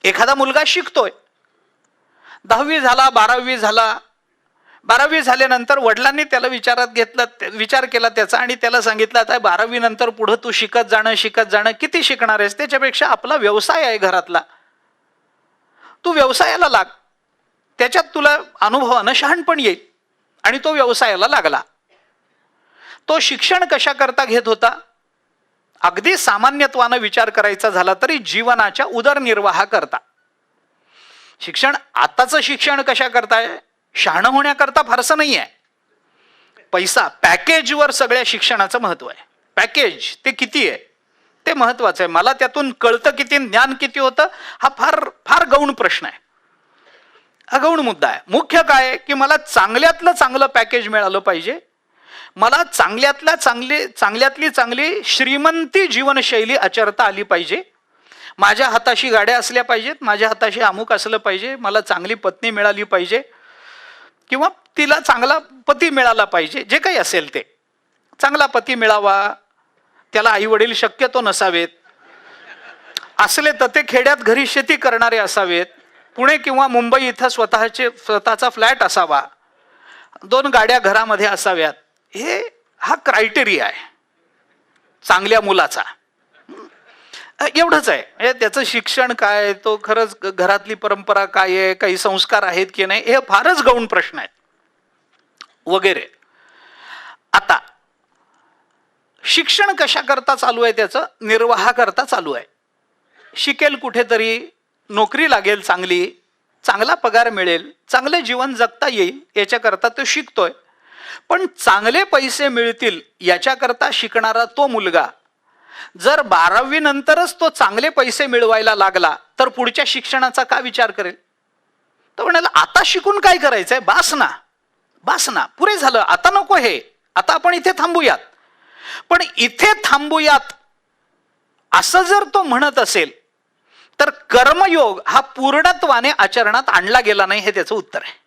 एखादा मुलगा शिकतोय, 10वी झाला, 12वी झाला, 12वी झाल्यानंतर वडिलांनी त्याला विचार केला त्याचा आणि त्याला सांगितलं, आता 12वी नंतर पुढे तू शिकत जाणं, किती शिकणार आहेस, त्याच्यापेक्षा आपला व्यवसाय आहे घरातला, तू व्यवसायाला लाग, त्याच्यात तुला अनुभवानं शहाणपण येईल. आणि तो व्यवसायाला लागला. तो शिक्षण कशा करता घेत होता? अगदी सामान्यत्वानं विचार करायचा झाला तरी जीवनाच्या उदरनिर्वाहा करता. शिक्षण, आताचं शिक्षण कशा करताय? शहाणं होण्याकरता फारसं नाही आहे. पैसा, पॅकेजवर सगळ्या शिक्षणाचं महत्व आहे. पॅकेज ते किती आहे ते महत्वाचं आहे. मला त्यातून कळतं किती, ज्ञान किती होतं, हा फार फार गौण प्रश्न आहे, हा गौण मुद्दा आहे. मुख्य काय आहे की मला चांगल्यातलं चांगलं पॅकेज मिळालं पाहिजे, मला चांगल्यातली चांगली श्रीमंती जीवनशैली आचरता आली पाहिजे, माझ्या हाताशी गाड्या असल्या पाहिजेत, माझ्या हाताशी अमुक असलं पाहिजे, मला चांगली पत्नी मिळाली पाहिजे किंवा तिला चांगला पती मिळाला पाहिजे, जे काही असेल ते चांगला पती मिळावा, त्याला आई वडील शक्यतो नसावेत, असले तर ते खेड्यात घरी शेती करणारे असावेत, पुणे किंवा मुंबई इथं स्वतःचा फ्लॅट असावा, 2 गाड्या घरामध्ये असाव्यात. हा क्रायटेरिया आहे चांगल्या मुलाचा. एवढंच आहे. त्याचं शिक्षण काय, तो खरंच घरातली परंपरा काय आहे, काही संस्कार आहेत की नाही, हे फारच गौण प्रश्न आहेत वगैरे. आता शिक्षण कशा करता चालू आहे? त्याचं निर्वाह करता चालू आहे. शिकेल कुठेतरी, नोकरी लागेल चांगली, चांगला पगार मिळेल, चांगले जीवन जगता येईल याच्याकरता तो शिकतोय. पण चांगले पैसे मिळतील याच्याकरता शिकणारा तो मुलगा जर 12वी नंतरच तो चांगले पैसे मिळवायला लागला तर पुढच्या शिक्षणाचा का विचार करेल? तो म्हणाला, आता शिकून काय करायचंय, बास ना, पुरे झालं, आता नको हे, आता आपण इथे थांबूयात. पण इथे थांबूयात असं जर तो म्हणत असेल तर कर्मयोग हा पूर्णत्वाने आचरणात आणला गेला नाही, हे त्याचं उत्तर आहे.